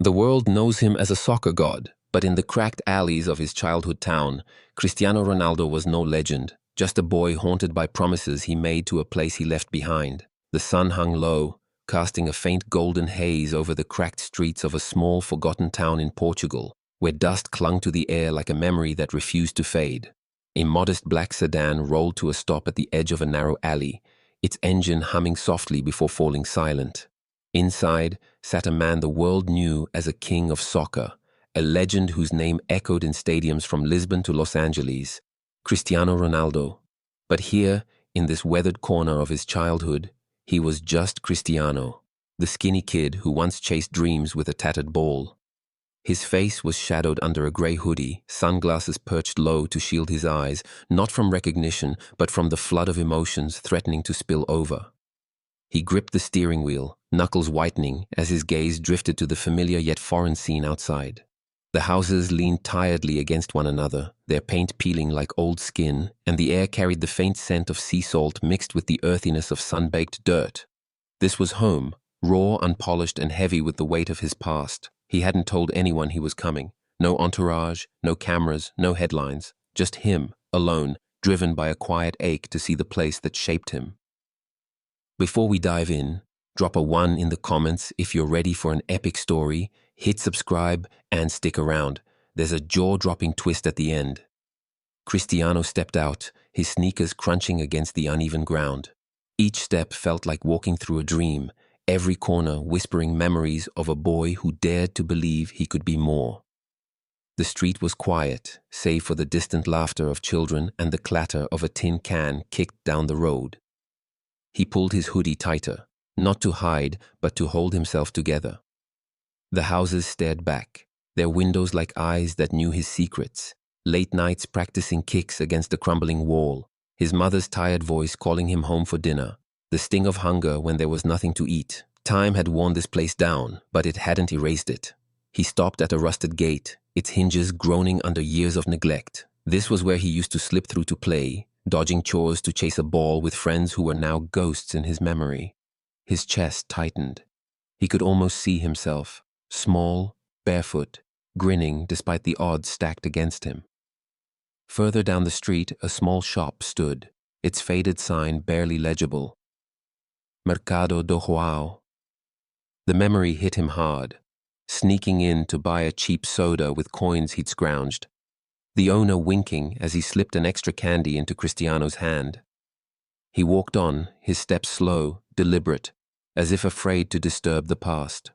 The world knows him as a soccer god, but in the cracked alleys of his childhood town, Cristiano Ronaldo was no legend, just a boy haunted by promises he made to a place he left behind. The sun hung low, casting a faint golden haze over the cracked streets of a small, forgotten town in Portugal, where dust clung to the air like a memory that refused to fade. A modest black sedan rolled to a stop at the edge of a narrow alley, its engine humming softly before falling silent. Inside sat a man the world knew as a king of soccer, a legend whose name echoed in stadiums from Lisbon to Los Angeles, Cristiano Ronaldo. But here, in this weathered corner of his childhood, he was just Cristiano, the skinny kid who once chased dreams with a tattered ball. His face was shadowed under a grey hoodie, sunglasses perched low to shield his eyes, not from recognition, but from the flood of emotions threatening to spill over. He gripped the steering wheel, knuckles whitening as his gaze drifted to the familiar yet foreign scene outside. The houses leaned tiredly against one another, their paint peeling like old skin, and the air carried the faint scent of sea salt mixed with the earthiness of sun-baked dirt. This was home, raw, unpolished, and heavy with the weight of his past. He hadn't told anyone he was coming. No entourage, no cameras, no headlines. Just him, alone, driven by a quiet ache to see the place that shaped him. Before we dive in, drop a 1 in the comments if you're ready for an epic story, hit subscribe, and stick around. There's a jaw-dropping twist at the end. Cristiano stepped out, his sneakers crunching against the uneven ground. Each step felt like walking through a dream, every corner whispering memories of a boy who dared to believe he could be more. The street was quiet, save for the distant laughter of children and the clatter of a tin can kicked down the road. He pulled his hoodie tighter, not to hide, but to hold himself together. The houses stared back, their windows like eyes that knew his secrets, late nights practicing kicks against the crumbling wall, his mother's tired voice calling him home for dinner, the sting of hunger when there was nothing to eat. Time had worn this place down, but it hadn't erased it. He stopped at a rusted gate, its hinges groaning under years of neglect. This was where he used to slip through to play, dodging chores to chase a ball with friends who were now ghosts in his memory. His chest tightened. He could almost see himself, small, barefoot, grinning despite the odds stacked against him. Further down the street, a small shop stood, its faded sign barely legible. Mercado do Joao. The memory hit him hard, sneaking in to buy a cheap soda with coins he'd scrounged, the owner winking as he slipped an extra candy into Cristiano's hand. He walked on, his steps slow, deliberate, as if afraid to disturb the past.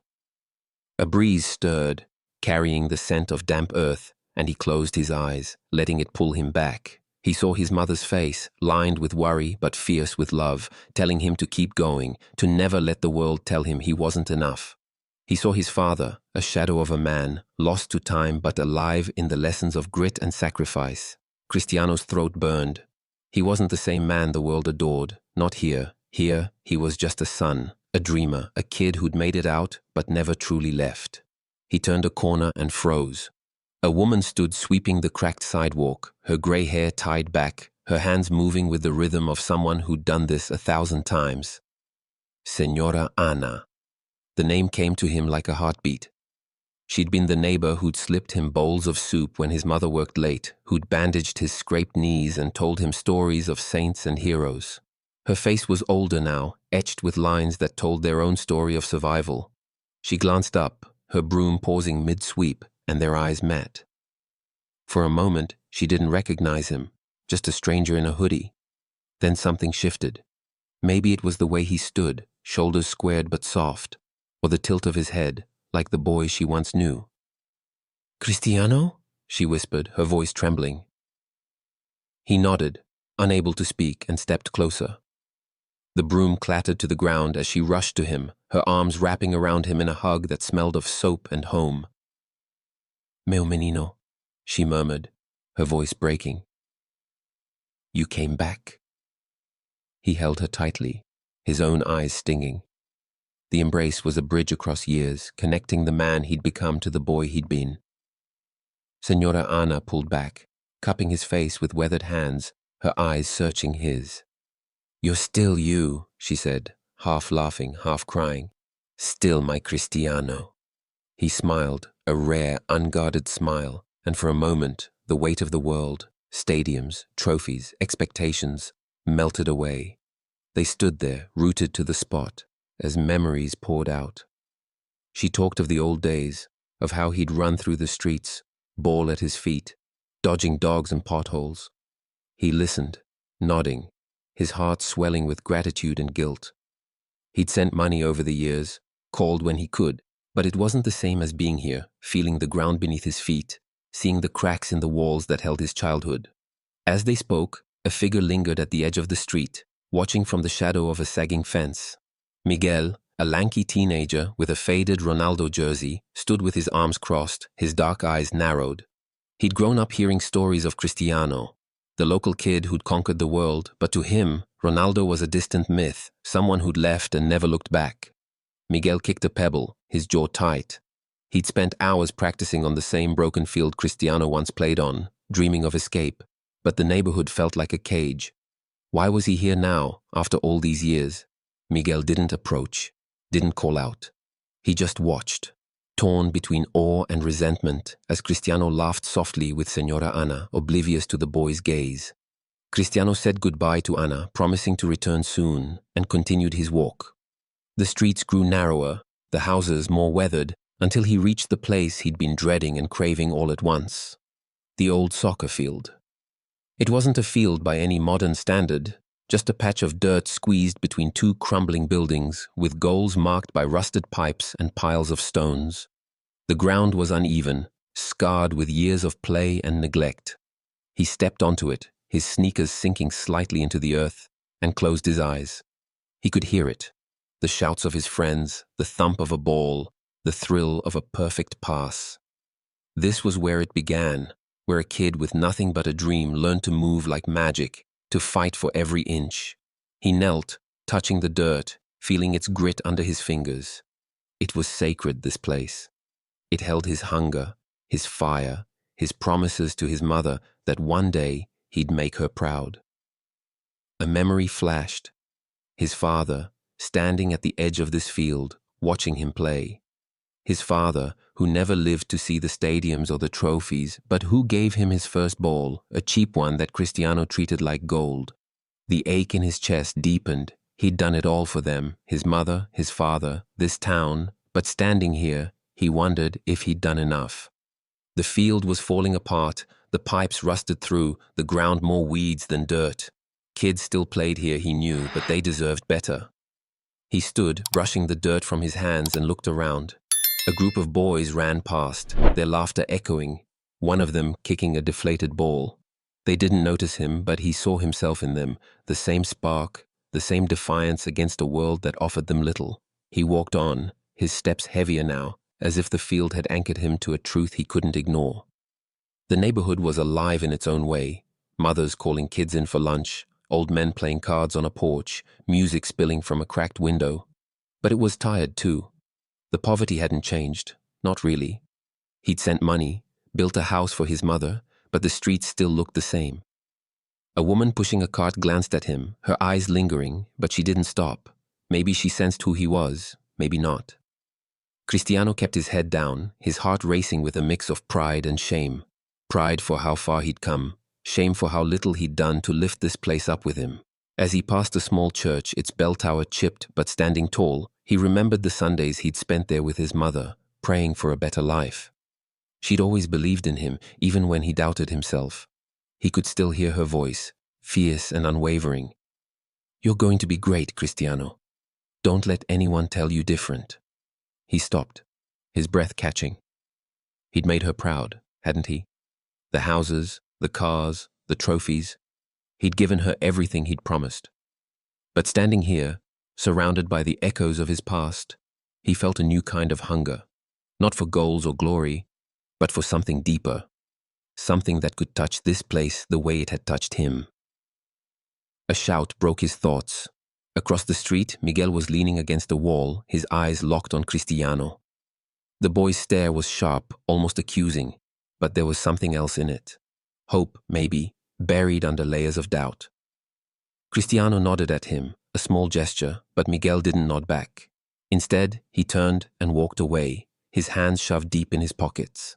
A breeze stirred, carrying the scent of damp earth, and he closed his eyes, letting it pull him back. He saw his mother's face, lined with worry but fierce with love, telling him to keep going, to never let the world tell him he wasn't enough. He saw his father, a shadow of a man, lost to time but alive in the lessons of grit and sacrifice. Cristiano's throat burned. He wasn't the same man the world adored, not here. Here, he was just a son, a dreamer, a kid who'd made it out but never truly left. He turned a corner and froze. A woman stood sweeping the cracked sidewalk, her grey hair tied back, her hands moving with the rhythm of someone who'd done this 1,000 times. Senora Ana. The name came to him like a heartbeat. She'd been the neighbor who'd slipped him bowls of soup when his mother worked late, who'd bandaged his scraped knees and told him stories of saints and heroes. Her face was older now, etched with lines that told their own story of survival. She glanced up, her broom pausing mid-sweep, and their eyes met. For a moment, she didn't recognize him, just a stranger in a hoodie. Then something shifted. Maybe it was the way he stood, shoulders squared but soft, or the tilt of his head, like the boy she once knew. "Cristiano?" she whispered, her voice trembling. He nodded, unable to speak, and stepped closer. The broom clattered to the ground as she rushed to him, her arms wrapping around him in a hug that smelled of soap and home. "Meu menino," she murmured, her voice breaking. "You came back." He held her tightly, his own eyes stinging. The embrace was a bridge across years, connecting the man he'd become to the boy he'd been. Senora Ana pulled back, cupping his face with weathered hands, her eyes searching his. "You're still you," she said, half laughing, half crying. "Still my Cristiano." He smiled, a rare, unguarded smile, and for a moment, the weight of the world, stadiums, trophies, expectations, melted away. They stood there, rooted to the spot, as memories poured out. She talked of the old days, of how he'd run through the streets, ball at his feet, dodging dogs and potholes. He listened, nodding, his heart swelling with gratitude and guilt. He'd sent money over the years, called when he could, but it wasn't the same as being here, feeling the ground beneath his feet, seeing the cracks in the walls that held his childhood. As they spoke, a figure lingered at the edge of the street, watching from the shadow of a sagging fence. Miguel, a lanky teenager with a faded Ronaldo jersey, stood with his arms crossed, his dark eyes narrowed. He'd grown up hearing stories of Cristiano, the local kid who'd conquered the world, but to him, Ronaldo was a distant myth, someone who'd left and never looked back. Miguel kicked a pebble, his jaw tight. He'd spent hours practicing on the same broken field Cristiano once played on, dreaming of escape, but the neighborhood felt like a cage. Why was he here now, after all these years? Miguel didn't approach, didn't call out. He just watched, torn between awe and resentment, as Cristiano laughed softly with Señora Ana, oblivious to the boy's gaze. Cristiano said goodbye to Ana, promising to return soon, and continued his walk. The streets grew narrower, the houses more weathered, until he reached the place he'd been dreading and craving all at once. The old soccer field. It wasn't a field by any modern standard, just a patch of dirt squeezed between two crumbling buildings, with goals marked by rusted pipes and piles of stones. The ground was uneven, scarred with years of play and neglect. He stepped onto it, his sneakers sinking slightly into the earth, and closed his eyes. He could hear it, the shouts of his friends, the thump of a ball, the thrill of a perfect pass. This was where it began, where a kid with nothing but a dream learned to move like magic, to fight for every inch. He knelt, touching the dirt, feeling its grit under his fingers. It was sacred, this place. It held his hunger, his fire, his promises to his mother that one day he'd make her proud. A memory flashed. His father, standing at the edge of this field, watching him play. His father, who never lived to see the stadiums or the trophies, but who gave him his first ball, a cheap one that Cristiano treated like gold. The ache in his chest deepened. He'd done it all for them, his mother, his father, this town, but standing here, he wondered if he'd done enough. The field was falling apart, the pipes rusted through, the ground more weeds than dirt. Kids still played here, he knew, but they deserved better. He stood, brushing the dirt from his hands, and looked around. A group of boys ran past, their laughter echoing, one of them kicking a deflated ball. They didn't notice him, but he saw himself in them, the same spark, the same defiance against a world that offered them little. He walked on, his steps heavier now, as if the field had anchored him to a truth he couldn't ignore. The neighborhood was alive in its own way, mothers calling kids in for lunch, old men playing cards on a porch, music spilling from a cracked window. But it was tired too. The poverty hadn't changed, not really. He'd sent money, built a house for his mother, but the streets still looked the same. A woman pushing a cart glanced at him, her eyes lingering, but she didn't stop. Maybe she sensed who he was, maybe not. Cristiano kept his head down, his heart racing with a mix of pride and shame. Pride for how far he'd come, shame for how little he'd done to lift this place up with him. As he passed a small church, its bell tower chipped but standing tall, he remembered the Sundays he'd spent there with his mother, praying for a better life. She'd always believed in him, even when he doubted himself. He could still hear her voice, fierce and unwavering. "You're going to be great, Cristiano. Don't let anyone tell you different." He stopped, his breath catching. He'd made her proud, hadn't he? The houses, the cars, the trophies. He'd given her everything he'd promised. But standing here, surrounded by the echoes of his past, he felt a new kind of hunger, not for goals or glory, but for something deeper, something that could touch this place the way it had touched him. A shout broke his thoughts. Across the street, Miguel was leaning against a wall, his eyes locked on Cristiano. The boy's stare was sharp, almost accusing, but there was something else in it. Hope, maybe, buried under layers of doubt. Cristiano nodded at him, a small gesture, but Miguel didn't nod back. Instead, he turned and walked away, his hands shoved deep in his pockets.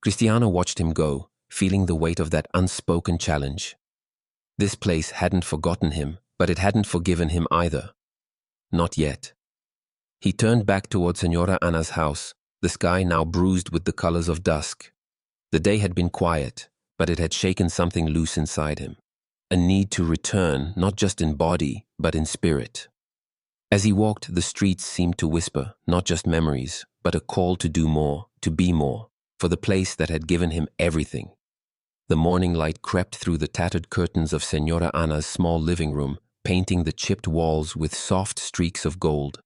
Cristiano watched him go, feeling the weight of that unspoken challenge. This place hadn't forgotten him, but it hadn't forgiven him either. Not yet. He turned back toward Senora Anna's house, the sky now bruised with the colors of dusk. The day had been quiet, but it had shaken something loose inside him. A need to return, not just in body, but in spirit. As he walked, the streets seemed to whisper, not just memories, but a call to do more, to be more, for the place that had given him everything. The morning light crept through the tattered curtains of Senora Anna's small living room, painting the chipped walls with soft streaks of gold.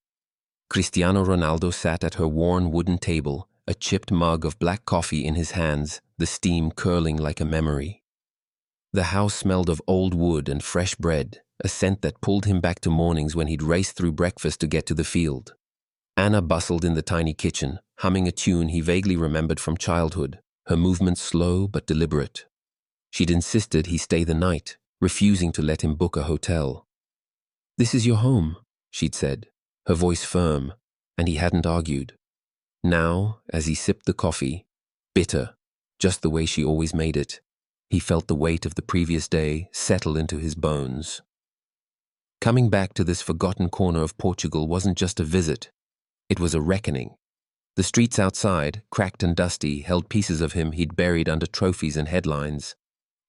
Cristiano Ronaldo sat at her worn wooden table, a chipped mug of black coffee in his hands, the steam curling like a memory. The house smelled of old wood and fresh bread, a scent that pulled him back to mornings when he'd race through breakfast to get to the field. Anna bustled in the tiny kitchen, humming a tune he vaguely remembered from childhood, her movements slow but deliberate. She'd insisted he stay the night, refusing to let him book a hotel. "This is your home," she'd said, her voice firm, and he hadn't argued. Now, as he sipped the coffee, bitter, just the way she always made it, he felt the weight of the previous day settle into his bones. Coming back to this forgotten corner of Portugal wasn't just a visit, it was a reckoning. The streets outside, cracked and dusty, held pieces of him he'd buried under trophies and headlines.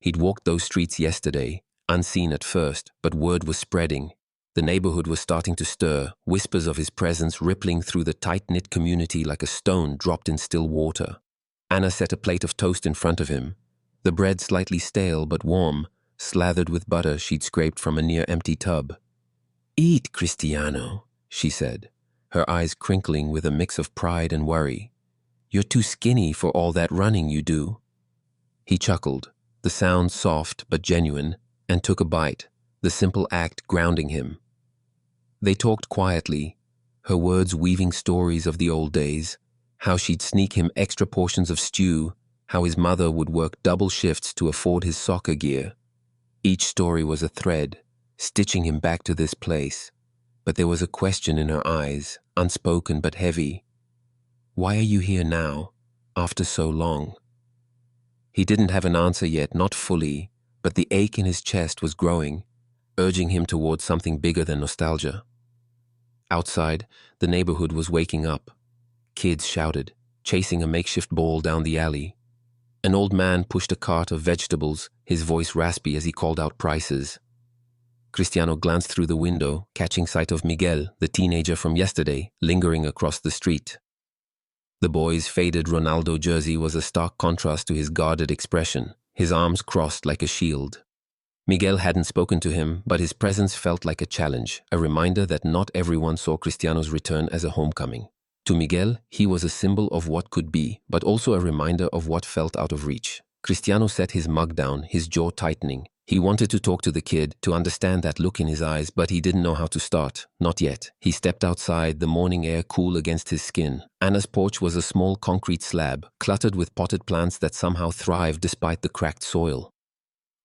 He'd walked those streets yesterday, unseen at first, but word was spreading. The neighborhood was starting to stir, whispers of his presence rippling through the tight-knit community like a stone dropped in still water. Anna set a plate of toast in front of him, the bread slightly stale but warm, slathered with butter she'd scraped from a near-empty tub. "Eat, Cristiano," she said, her eyes crinkling with a mix of pride and worry. "You're too skinny for all that running you do." He chuckled, the sound soft but genuine, and took a bite, the simple act grounding him. They talked quietly, her words weaving stories of the old days, how she'd sneak him extra portions of stew, how his mother would work double shifts to afford his soccer gear. Each story was a thread, stitching him back to this place, but there was a question in her eyes, unspoken but heavy. "Why are you here now, after so long?" He didn't have an answer yet, not fully, but the ache in his chest was growing, urging him towards something bigger than nostalgia. Outside, the neighborhood was waking up. Kids shouted, chasing a makeshift ball down the alley. An old man pushed a cart of vegetables, his voice raspy as he called out prices. Cristiano glanced through the window, catching sight of Miguel, the teenager from yesterday, lingering across the street. The boy's faded Ronaldo jersey was a stark contrast to his guarded expression, his arms crossed like a shield. Miguel hadn't spoken to him, but his presence felt like a challenge, a reminder that not everyone saw Cristiano's return as a homecoming. To Miguel, he was a symbol of what could be, but also a reminder of what felt out of reach. Cristiano set his mug down, his jaw tightening. He wanted to talk to the kid, to understand that look in his eyes, but he didn't know how to start. Not yet. He stepped outside, the morning air cool against his skin. Anna's porch was a small concrete slab, cluttered with potted plants that somehow thrived despite the cracked soil.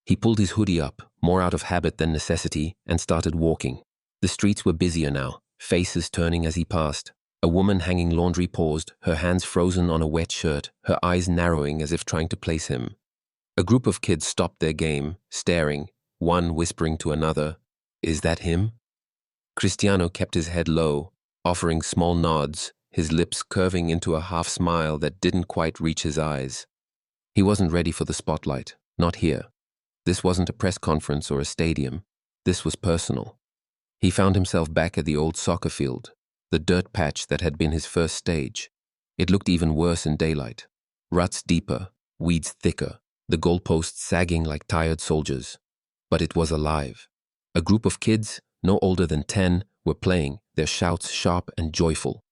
He pulled his hoodie up, more out of habit than necessity, and started walking. The streets were busier now, faces turning as he passed. A woman hanging laundry paused, her hands frozen on a wet shirt, her eyes narrowing as if trying to place him. A group of kids stopped their game, staring, one whispering to another, "Is that him?" Cristiano kept his head low, offering small nods, his lips curving into a half smile that didn't quite reach his eyes. He wasn't ready for the spotlight, not here. This wasn't a press conference or a stadium. This was personal. He found himself back at the old soccer field, the dirt patch that had been his first stage. It looked even worse in daylight. Ruts deeper, weeds thicker, the goalposts sagging like tired soldiers. But it was alive. A group of kids, no older than 10, were playing, their shouts sharp and joyful.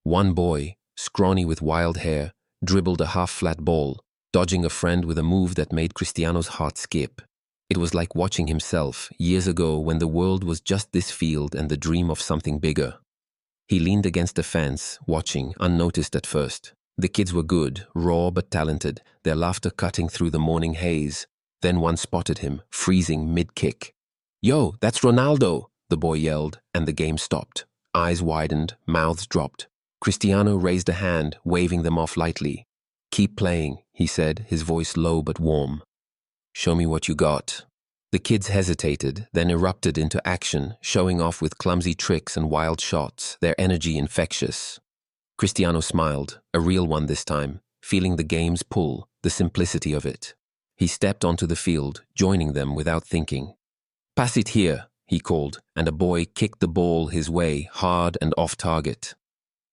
One boy, scrawny with wild hair, dribbled a half-flat ball, dodging a friend with a move that made Cristiano's heart skip. It was like watching himself, years ago when the world was just this field and the dream of something bigger. He leaned against the fence, watching, unnoticed at first. The kids were good, raw but talented, their laughter cutting through the morning haze. Then one spotted him, freezing mid-kick. "Yo, that's Ronaldo!" the boy yelled, and the game stopped. Eyes widened, mouths dropped. Cristiano raised a hand, waving them off lightly. "Keep playing," he said, his voice low but warm. "Show me what you got." The kids hesitated, then erupted into action, showing off with clumsy tricks and wild shots, their energy infectious. Cristiano smiled, a real one this time, feeling the game's pull, the simplicity of it. He stepped onto the field, joining them without thinking. "Pass it here," he called, and a boy kicked the ball his way, hard and off target.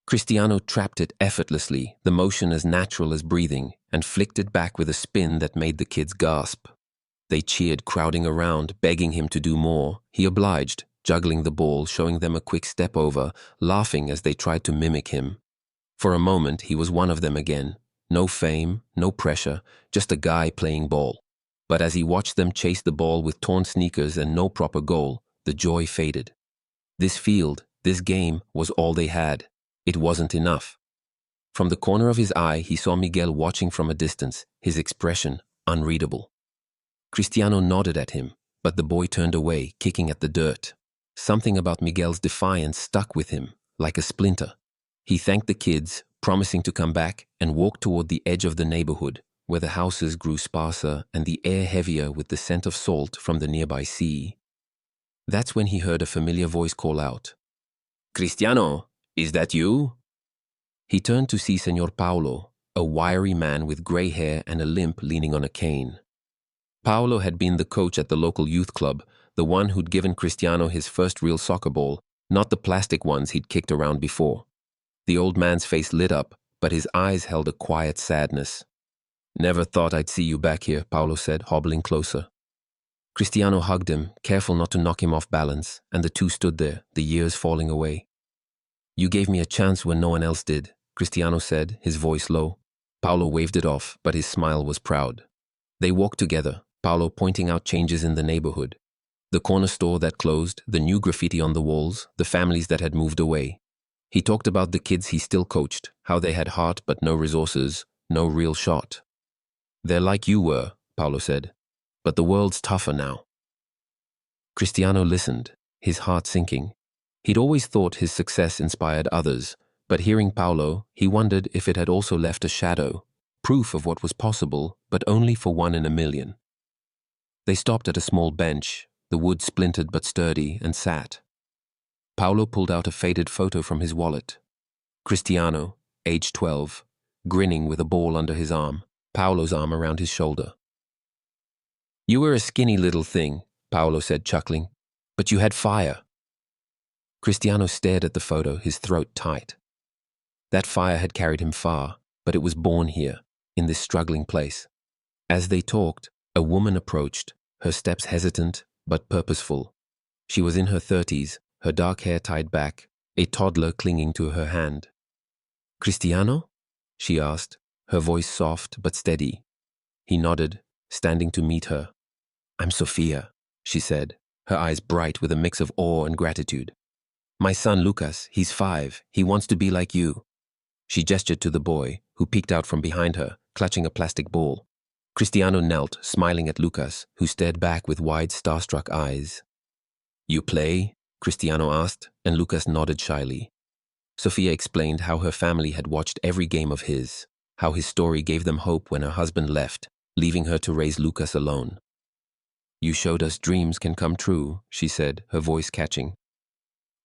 Cristiano trapped it effortlessly, the motion as natural as breathing, and flicked it back with a spin that made the kids gasp. They cheered, crowding around, begging him to do more. He obliged, juggling the ball, showing them a quick step over, laughing as they tried to mimic him. For a moment, he was one of them again. No fame, no pressure, just a guy playing ball. But as he watched them chase the ball with torn sneakers and no proper goal, the joy faded. This field, this game, was all they had. It wasn't enough. From the corner of his eye, he saw Miguel watching from a distance, his expression unreadable. Cristiano nodded at him, but the boy turned away, kicking at the dirt. Something about Miguel's defiance stuck with him, like a splinter. He thanked the kids, promising to come back, and walked toward the edge of the neighborhood, where the houses grew sparser and the air heavier with the scent of salt from the nearby sea. That's when he heard a familiar voice call out, "Cristiano, is that you?" He turned to see Senor Paulo, a wiry man with gray hair and a limp leaning on a cane. Paulo had been the coach at the local youth club, the one who'd given Cristiano his first real soccer ball, not the plastic ones he'd kicked around before. The old man's face lit up, but his eyes held a quiet sadness. "Never thought I'd see you back here," Paulo said, hobbling closer. Cristiano hugged him, careful not to knock him off balance, and the two stood there, the years falling away. "You gave me a chance when no one else did," Cristiano said, his voice low. Paulo waved it off, but his smile was proud. They walked together, Paulo pointing out changes in the neighborhood. The corner store that closed, the new graffiti on the walls, the families that had moved away. He talked about the kids he still coached, how they had heart but no resources, no real shot. "They're like you were," Paulo said, "but the world's tougher now." Cristiano listened, his heart sinking. He'd always thought his success inspired others, but hearing Paulo, he wondered if it had also left a shadow, proof of what was possible, but only for 1 in a million. They stopped at a small bench, the wood splintered but sturdy, and sat. Paulo pulled out a faded photo from his wallet. Cristiano, age 12, grinning with a ball under his arm, Paulo's arm around his shoulder. "You were a skinny little thing," Paulo said, chuckling, "but you had fire." Cristiano stared at the photo, his throat tight. That fire had carried him far, but it was born here, in this struggling place. As they talked, a woman approached, her steps hesitant but purposeful. She was in her 30s, her dark hair tied back, a toddler clinging to her hand. "Cristiano?" she asked, her voice soft but steady. He nodded, standing to meet her. "I'm Sofia," she said, her eyes bright with a mix of awe and gratitude. "My son Lucas, he's 5, he wants to be like you." She gestured to the boy, who peeked out from behind her, clutching a plastic ball. Cristiano knelt, smiling at Lucas, who stared back with wide, starstruck eyes. "You play?" Cristiano asked, and Lucas nodded shyly. Sofia explained how her family had watched every game of his, how his story gave them hope when her husband left, leaving her to raise Lucas alone. "You showed us dreams can come true," she said, her voice catching.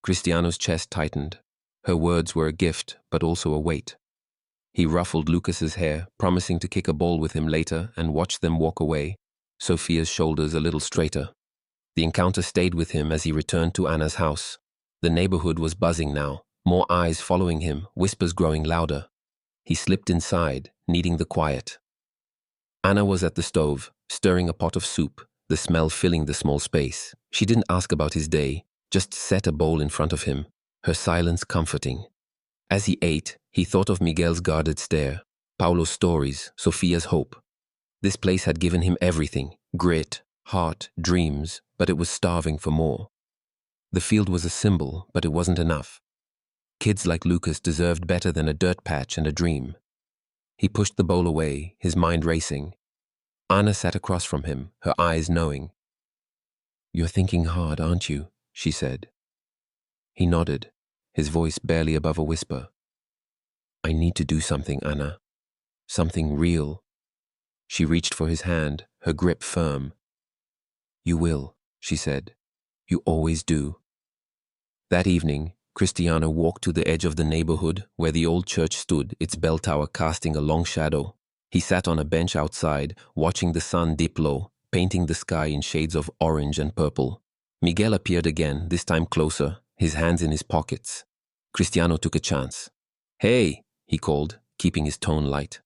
Cristiano's chest tightened. Her words were a gift, but also a weight. He ruffled Lucas's hair, promising to kick a ball with him later, and watched them walk away, Sofia's shoulders a little straighter. The encounter stayed with him as he returned to Anna's house. The neighborhood was buzzing now, more eyes following him, whispers growing louder. He slipped inside, needing the quiet. Anna was at the stove, stirring a pot of soup, the smell filling the small space. She didn't ask about his day, just set a bowl in front of him, her silence comforting. As he ate, he thought of Miguel's guarded stare, Paulo's stories, Sofia's hope. This place had given him everything, grit, heart, dreams, but it was starving for more. The field was a symbol, but it wasn't enough. Kids like Lucas deserved better than a dirt patch and a dream. He pushed the bowl away, his mind racing. Anna sat across from him, her eyes knowing. "You're thinking hard, aren't you?" she said. He nodded, his voice barely above a whisper. I need to do something, Anna. Something real. She reached for his hand, her grip firm. You will, she said. You always do. That evening, Cristiano walked to the edge of the neighborhood where the old church stood, its bell tower casting a long shadow. He sat on a bench outside, watching the sun dip low, painting the sky in shades of orange and purple. Miguel appeared again, this time closer, his hands in his pockets. Cristiano took a chance. Hey, he called, keeping his tone light.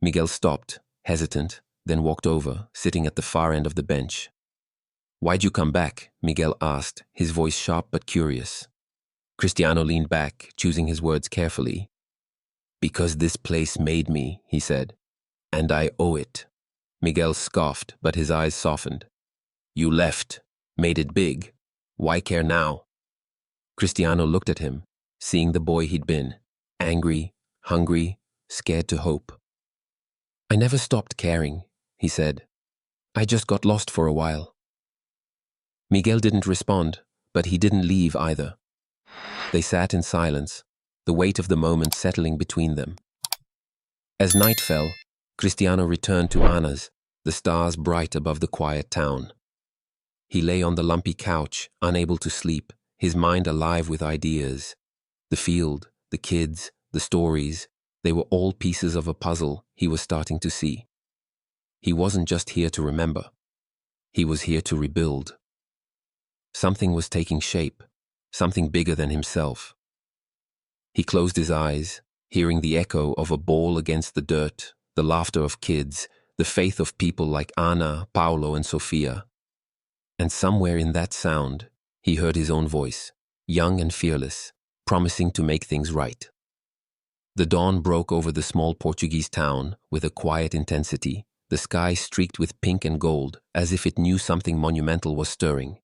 Miguel stopped, hesitant, then walked over, sitting at the far end of the bench. Why'd you come back? Miguel asked, his voice sharp but curious. Cristiano leaned back, choosing his words carefully. Because this place made me, he said, and I owe it. Miguel scoffed, but his eyes softened. You left, made it big. Why care now? Cristiano looked at him, seeing the boy he'd been, angry, hungry, scared to hope. I never stopped caring, he said. I just got lost for a while. Miguel didn't respond, but he didn't leave either. They sat in silence, the weight of the moment settling between them. As night fell, Cristiano returned to Anna's, the stars bright above the quiet town. He lay on the lumpy couch, unable to sleep, his mind alive with ideas. The field, the kids, the stories, they were all pieces of a puzzle he was starting to see. He wasn't just here to remember. He was here to rebuild. Something was taking shape, something bigger than himself. He closed his eyes, hearing the echo of a ball against the dirt, the laughter of kids, the faith of people like Anna, Paolo, and Sofia. And somewhere in that sound, he heard his own voice, young and fearless, promising to make things right. The dawn broke over the small Portuguese town with a quiet intensity, the sky streaked with pink and gold, as if it knew something monumental was stirring.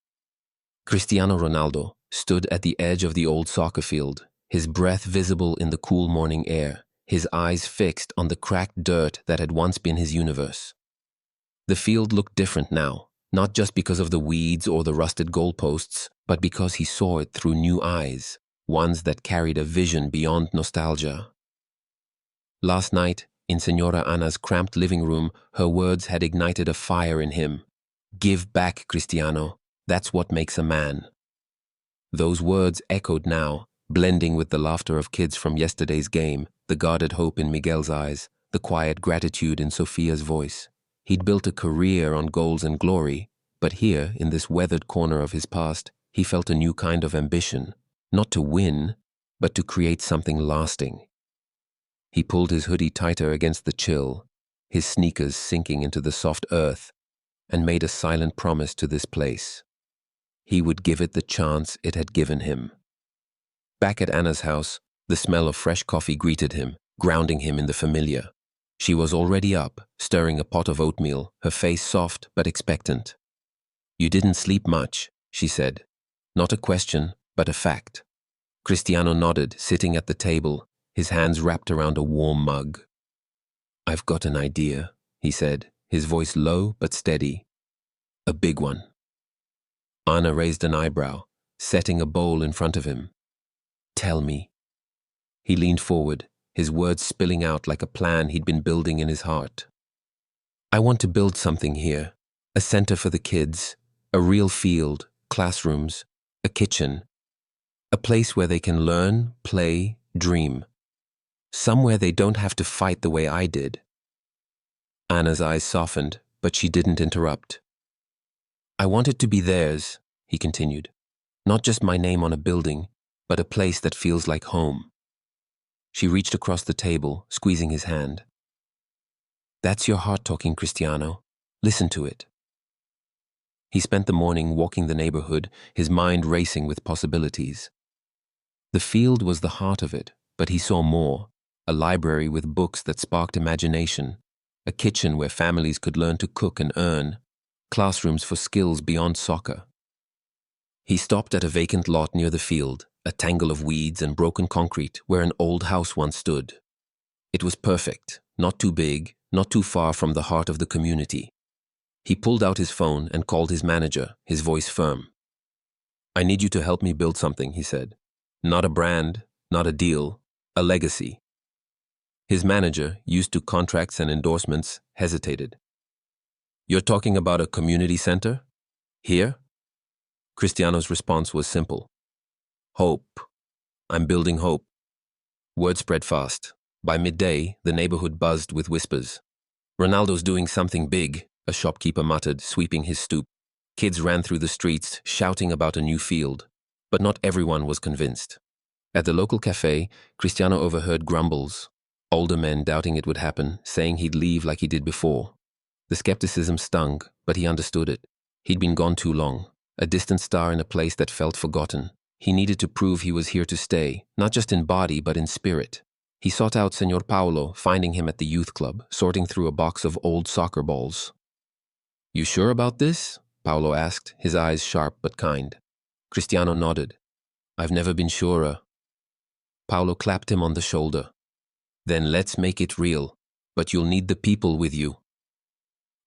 Cristiano Ronaldo stood at the edge of the old soccer field, his breath visible in the cool morning air, his eyes fixed on the cracked dirt that had once been his universe. The field looked different now, not just because of the weeds or the rusted goalposts, but because he saw it through new eyes, ones that carried a vision beyond nostalgia. Last night, in Senora Anna's cramped living room, her words had ignited a fire in him. Give back, Cristiano. That's what makes a man. Those words echoed now, blending with the laughter of kids from yesterday's game, the guarded hope in Miguel's eyes, the quiet gratitude in Sofia's voice. He'd built a career on goals and glory, but here, in this weathered corner of his past, he felt a new kind of ambition, not to win, but to create something lasting. He pulled his hoodie tighter against the chill, his sneakers sinking into the soft earth, and made a silent promise to this place. He would give it the chance it had given him. Back at Anna's house, the smell of fresh coffee greeted him, grounding him in the familiar. She was already up, stirring a pot of oatmeal, her face soft but expectant. You didn't sleep much, she said. Not a question, but a fact. Cristiano nodded, sitting at the table, his hands wrapped around a warm mug. I've got an idea, he said, his voice low but steady. A big one. Anna raised an eyebrow, setting a bowl in front of him. Tell me. He leaned forward, his words spilling out like a plan he'd been building in his heart. I want to build something here, a center for the kids, a real field, classrooms, a kitchen, a place where they can learn, play, dream. Somewhere they don't have to fight the way I did. Anna's eyes softened, but she didn't interrupt. I want it to be theirs, he continued. Not just my name on a building, but a place that feels like home. She reached across the table, squeezing his hand. That's your heart talking, Cristiano. Listen to it. He spent the morning walking the neighborhood, his mind racing with possibilities. The field was the heart of it, but he saw more. A library with books that sparked imagination, a kitchen where families could learn to cook and earn, classrooms for skills beyond soccer. He stopped at a vacant lot near the field, a tangle of weeds and broken concrete where an old house once stood. It was perfect, not too big, not too far from the heart of the community. He pulled out his phone and called his manager, his voice firm. I need you to help me build something, he said. Not a brand, not a deal, a legacy. His manager, used to contracts and endorsements, hesitated. "You're talking about a community center? Here?" Cristiano's response was simple. "Hope. I'm building hope." Word spread fast. By midday, the neighborhood buzzed with whispers. "Ronaldo's doing something big," a shopkeeper muttered, sweeping his stoop. Kids ran through the streets, shouting about a new field. But not everyone was convinced. At the local cafe, Cristiano overheard grumbles. Older men doubting it would happen, saying he'd leave like he did before. The skepticism stung, but he understood it. He'd been gone too long, a distant star in a place that felt forgotten. He needed to prove he was here to stay, not just in body but in spirit. He sought out Senor Paolo, finding him at the youth club, sorting through a box of old soccer balls. "You sure about this?" Paolo asked, his eyes sharp but kind. Cristiano nodded. "I've never been surer." Paolo clapped him on the shoulder. "Then let's make it real, but you'll need the people with you."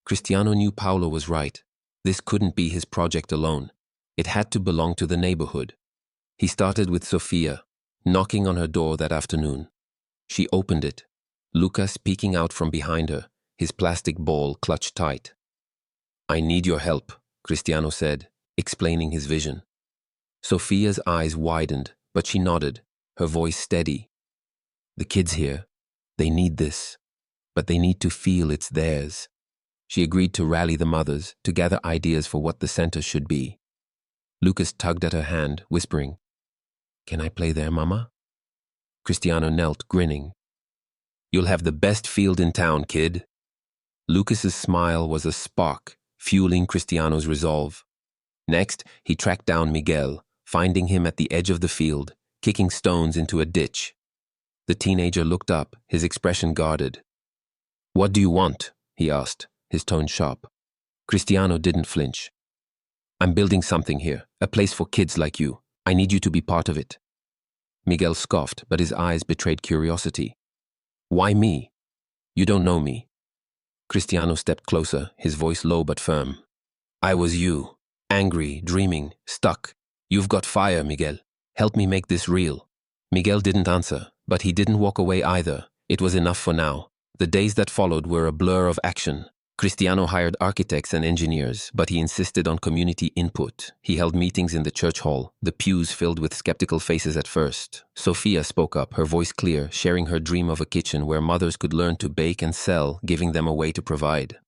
Cristiano knew Paolo was right. This couldn't be his project alone. It had to belong to the neighborhood. He started with Sofia, knocking on her door that afternoon. She opened it, Lucas peeking out from behind her, his plastic ball clutched tight. "I need your help," Cristiano said, explaining his vision. Sofia's eyes widened, but she nodded, her voice steady. "The kids here, they need this, but they need to feel it's theirs." She agreed to rally the mothers, to gather ideas for what the center should be. Lucas tugged at her hand, whispering, "Can I play there, Mama?" Cristiano knelt, grinning. "You'll have the best field in town, kid." Lucas's smile was a spark, fueling Cristiano's resolve. Next, he tracked down Miguel, finding him at the edge of the field, kicking stones into a ditch. The teenager looked up, his expression guarded. "What do you want?" he asked, his tone sharp. Cristiano didn't flinch. "I'm building something here, a place for kids like you. I need you to be part of it." Miguel scoffed, but his eyes betrayed curiosity. "Why me? You don't know me." Cristiano stepped closer, his voice low but firm. "I was you, angry, dreaming, stuck. You've got fire, Miguel. Help me make this real." Miguel didn't answer, but he didn't walk away either. It was enough for now. The days that followed were a blur of action. Cristiano hired architects and engineers, but he insisted on community input. He held meetings in the church hall, the pews filled with skeptical faces at first. Sofia spoke up, her voice clear, sharing her dream of a kitchen where mothers could learn to bake and sell, giving them a way to provide.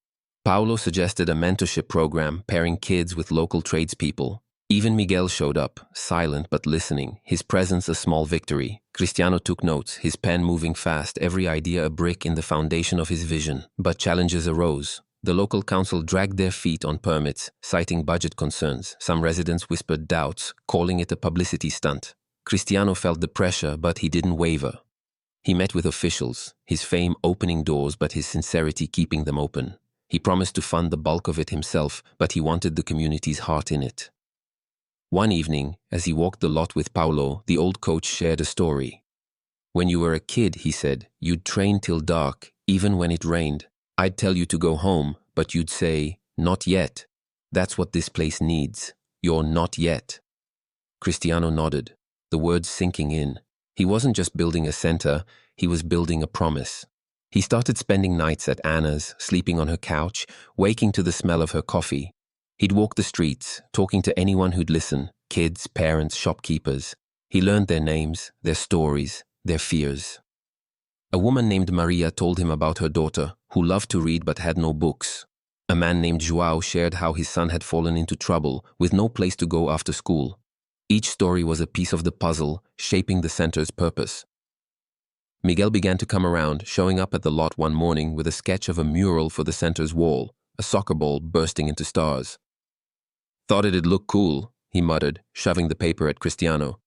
Paolo suggested a mentorship program, pairing kids with local tradespeople. Even Miguel showed up, silent but listening, his presence a small victory. Cristiano took notes, his pen moving fast, every idea a brick in the foundation of his vision. But challenges arose. The local council dragged their feet on permits, citing budget concerns. Some residents whispered doubts, calling it a publicity stunt. Cristiano felt the pressure, but he didn't waver. He met with officials, his fame opening doors but his sincerity keeping them open. He promised to fund the bulk of it himself, but he wanted the community's heart in it. One evening, as he walked the lot with Paolo, the old coach shared a story. "When you were a kid," he said, "you'd train till dark, even when it rained. I'd tell you to go home, but you'd say, 'Not yet.' That's what this place needs. You're not yet." Cristiano nodded, the words sinking in. He wasn't just building a center, he was building a promise. He started spending nights at Anna's, sleeping on her couch, waking to the smell of her coffee. He'd walk the streets, talking to anyone who'd listen, kids, parents, shopkeepers. He learned their names, their stories, their fears. A woman named Maria told him about her daughter, who loved to read but had no books. A man named João shared how his son had fallen into trouble, with no place to go after school. Each story was a piece of the puzzle, shaping the center's purpose. Miguel began to come around, showing up at the lot one morning with a sketch of a mural for the center's wall, a soccer ball bursting into stars. "Thought it'd look cool," he muttered, shoving the paper at Cristiano.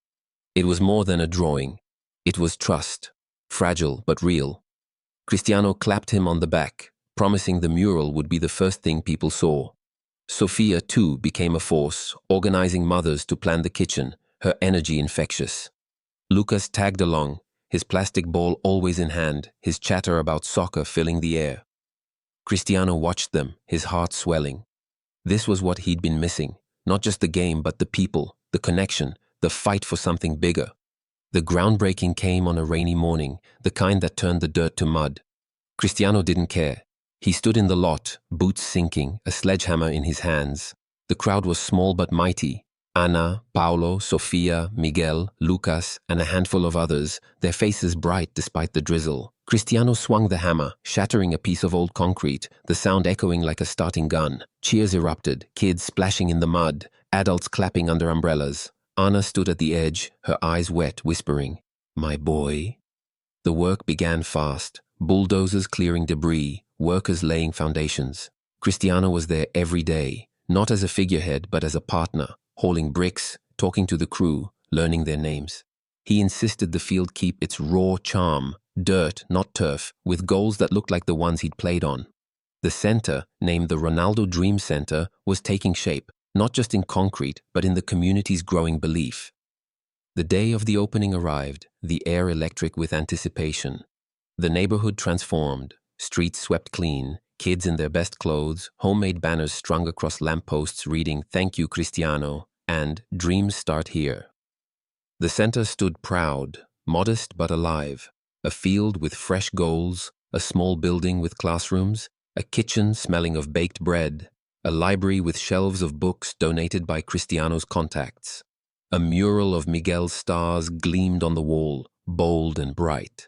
It was more than a drawing. It was trust, fragile but real. Cristiano clapped him on the back, promising the mural would be the first thing people saw. Sofia, too, became a force, organizing mothers to plan the kitchen, her energy infectious. Lucas tagged along, his plastic ball always in hand, his chatter about soccer filling the air. Cristiano watched them, his heart swelling. This was what he'd been missing, not just the game but the people, the connection, the fight for something bigger. The groundbreaking came on a rainy morning, the kind that turned the dirt to mud. Cristiano didn't care. He stood in the lot, boots sinking, a sledgehammer in his hands. The crowd was small but mighty. Ana, Paulo, Sofia, Miguel, Lucas, and a handful of others, their faces bright despite the drizzle. Cristiano swung the hammer, shattering a piece of old concrete, the sound echoing like a starting gun. Cheers erupted, kids splashing in the mud, adults clapping under umbrellas. Ana stood at the edge, her eyes wet, whispering, "My boy." The work began fast, bulldozers clearing debris, workers laying foundations. Cristiano was there every day, not as a figurehead but as a partner, hauling bricks, talking to the crew, learning their names. He insisted the field keep its raw charm, dirt, not turf, with goals that looked like the ones he'd played on. The center, named the Ronaldo Dream Center, was taking shape, not just in concrete, but in the community's growing belief. The day of the opening arrived, the air electric with anticipation. The neighborhood transformed, streets swept clean, kids in their best clothes, homemade banners strung across lampposts reading "Thank you, Cristiano" and "Dreams start here." The center stood proud, modest but alive, a field with fresh goals, a small building with classrooms, a kitchen smelling of baked bread, a library with shelves of books donated by Cristiano's contacts. A mural of Miguel's stars gleamed on the wall, bold and bright.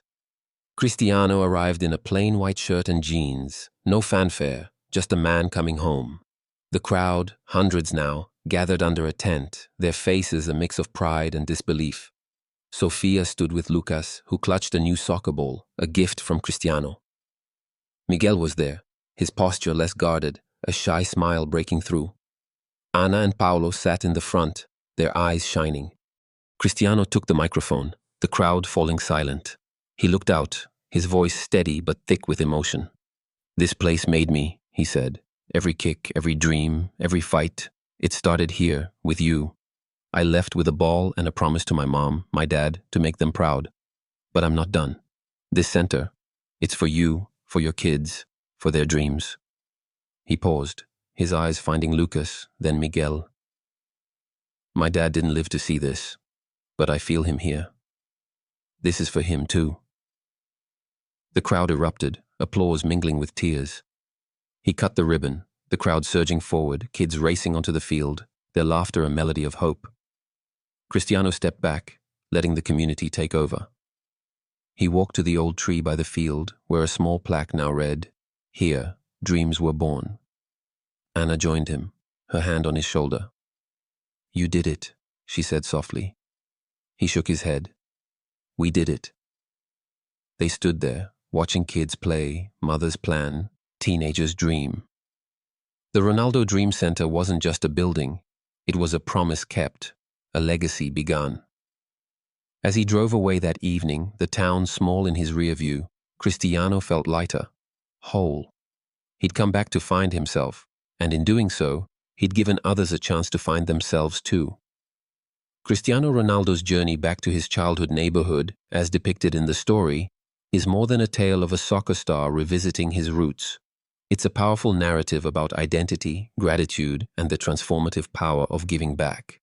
Cristiano arrived in a plain white shirt and jeans, no fanfare, just a man coming home. The crowd, hundreds now, gathered under a tent, their faces a mix of pride and disbelief. Sofia stood with Lucas, who clutched a new soccer ball, a gift from Cristiano. Miguel was there, his posture less guarded, a shy smile breaking through. Ana and Paulo sat in the front, their eyes shining. Cristiano took the microphone, the crowd falling silent. He looked out, his voice steady but thick with emotion. "This place made me," he said. "Every kick, every dream, every fight. It started here, with you. I left with a ball and a promise to my mom, my dad, to make them proud. But I'm not done. This center, it's for you, for your kids, for their dreams." He paused, his eyes finding Lucas, then Miguel. "My dad didn't live to see this, but I feel him here. This is for him too." The crowd erupted, applause mingling with tears. He cut the ribbon, the crowd surging forward, kids racing onto the field, their laughter a melody of hope. Cristiano stepped back, letting the community take over. He walked to the old tree by the field, where a small plaque now read, "Here, dreams were born." Ana joined him, her hand on his shoulder. "You did it," she said softly. He shook his head. "We did it." They stood there, watching kids play, mothers plan, teenagers dream. The Ronaldo Dream Center wasn't just a building. It was a promise kept, a legacy begun. As he drove away that evening, the town small in his rear view, Cristiano felt lighter, whole. He'd come back to find himself, and in doing so, he'd given others a chance to find themselves too. Cristiano Ronaldo's journey back to his childhood neighborhood, as depicted in the story, is more than a tale of a soccer star revisiting his roots. It's a powerful narrative about identity, gratitude, and the transformative power of giving back.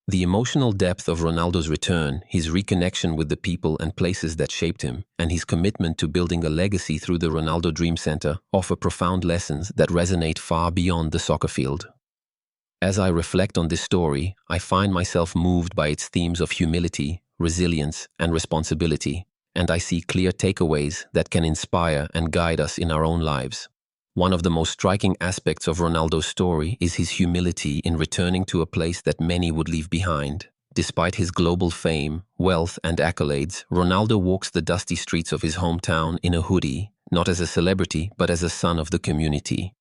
The emotional depth of Ronaldo's return, his reconnection with the people and places that shaped him, and his commitment to building a legacy through the Ronaldo Dream Center offer profound lessons that resonate far beyond the soccer field. As I reflect on this story, I find myself moved by its themes of humility, resilience, and responsibility, and I see clear takeaways that can inspire and guide us in our own lives. One of the most striking aspects of Ronaldo's story is his humility in returning to a place that many would leave behind. Despite his global fame, wealth, and accolades, Ronaldo walks the dusty streets of his hometown in a hoodie, not as a celebrity, but as a son of the community.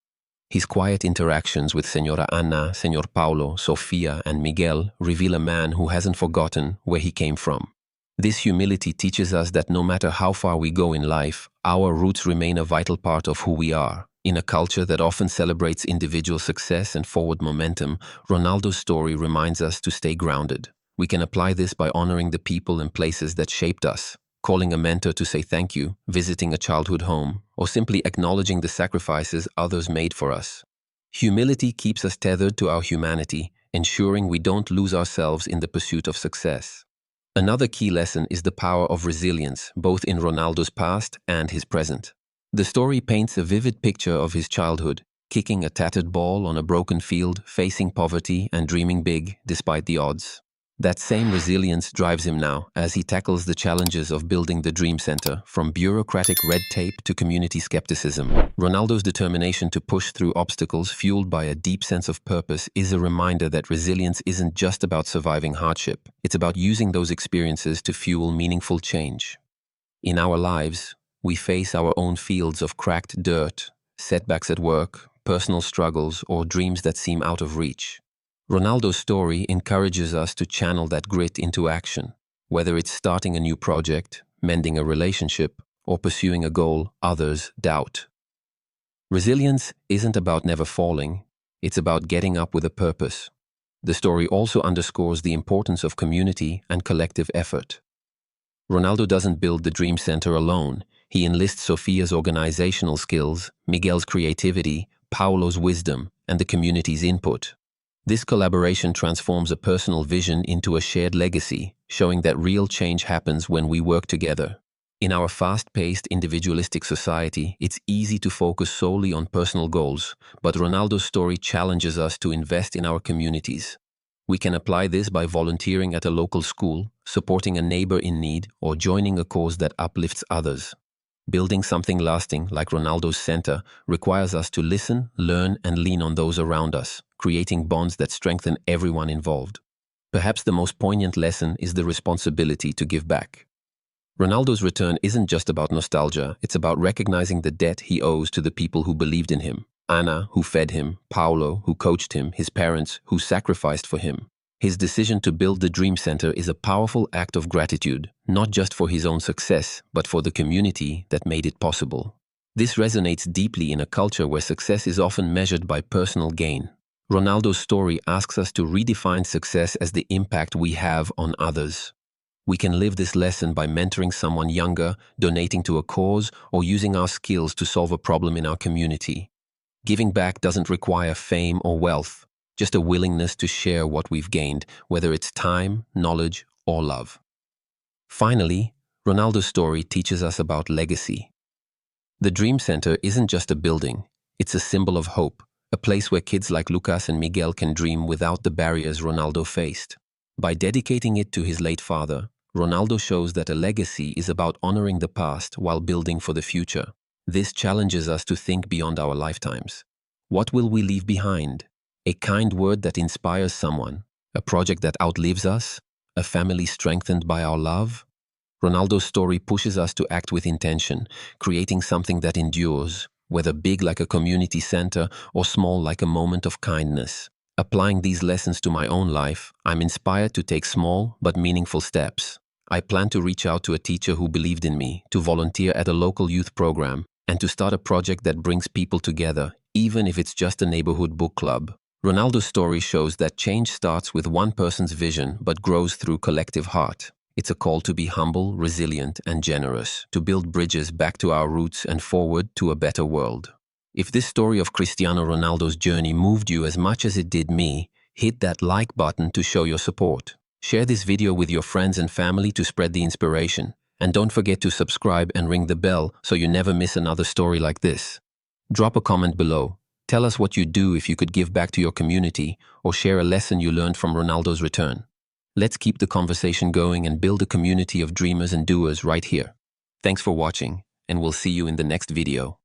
His quiet interactions with Señora Ana, Señor Paulo, Sofia, and Miguel reveal a man who hasn't forgotten where he came from. This humility teaches us that no matter how far we go in life, our roots remain a vital part of who we are. In a culture that often celebrates individual success and forward momentum, Ronaldo's story reminds us to stay grounded. We can apply this by honoring the people and places that shaped us, calling a mentor to say thank you, visiting a childhood home, or simply acknowledging the sacrifices others made for us. Humility keeps us tethered to our humanity, ensuring we don't lose ourselves in the pursuit of success. Another key lesson is the power of resilience, both in Ronaldo's past and his present. The story paints a vivid picture of his childhood, kicking a tattered ball on a broken field, facing poverty and dreaming big despite the odds. That same resilience drives him now as he tackles the challenges of building the Dream Center, from bureaucratic red tape to community skepticism. Ronaldo's determination to push through obstacles, fueled by a deep sense of purpose, is a reminder that resilience isn't just about surviving hardship. It's about using those experiences to fuel meaningful change. In our lives, we face our own fields of cracked dirt, setbacks at work, personal struggles, or dreams that seem out of reach. Ronaldo's story encourages us to channel that grit into action, whether it's starting a new project, mending a relationship, or pursuing a goal others doubt. Resilience isn't about never falling, it's about getting up with a purpose. The story also underscores the importance of community and collective effort. Ronaldo doesn't build the Dream Center alone. He enlists Sofia's organizational skills, Miguel's creativity, Paulo's wisdom, and the community's input. This collaboration transforms a personal vision into a shared legacy, showing that real change happens when we work together. In our fast-paced, individualistic society, it's easy to focus solely on personal goals, but Ronaldo's story challenges us to invest in our communities. We can apply this by volunteering at a local school, supporting a neighbor in need, or joining a cause that uplifts others. Building something lasting, like Ronaldo's center, requires us to listen, learn, and lean on those around us, creating bonds that strengthen everyone involved. Perhaps the most poignant lesson is the responsibility to give back. Ronaldo's return isn't just about nostalgia, it's about recognizing the debt he owes to the people who believed in him. Ana, who fed him, Paulo, who coached him, his parents, who sacrificed for him. His decision to build the Dream Center is a powerful act of gratitude, not just for his own success, but for the community that made it possible. This resonates deeply in a culture where success is often measured by personal gain. Ronaldo's story asks us to redefine success as the impact we have on others. We can live this lesson by mentoring someone younger, donating to a cause, or using our skills to solve a problem in our community. Giving back doesn't require fame or wealth, just a willingness to share what we've gained, whether it's time, knowledge, or love. Finally, Ronaldo's story teaches us about legacy. The Dream Center isn't just a building, it's a symbol of hope, a place where kids like Lucas and Miguel can dream without the barriers Ronaldo faced. By dedicating it to his late father, Ronaldo shows that a legacy is about honoring the past while building for the future. This challenges us to think beyond our lifetimes. What will we leave behind? A kind word that inspires someone, a project that outlives us, a family strengthened by our love? Ronaldo's story pushes us to act with intention, creating something that endures, whether big like a community center or small like a moment of kindness. Applying these lessons to my own life, I'm inspired to take small but meaningful steps. I plan to reach out to a teacher who believed in me, to volunteer at a local youth program, and to start a project that brings people together, even if it's just a neighborhood book club. Ronaldo's story shows that change starts with one person's vision but grows through collective heart. It's a call to be humble, resilient, and generous, to build bridges back to our roots and forward to a better world. If this story of Cristiano Ronaldo's journey moved you as much as it did me, hit that like button to show your support. Share this video with your friends and family to spread the inspiration. And don't forget to subscribe and ring the bell so you never miss another story like this. Drop a comment below. Tell us what you'd do if you could give back to your community, or share a lesson you learned from Ronaldo's return. Let's keep the conversation going and build a community of dreamers and doers right here. Thanks for watching, and we'll see you in the next video.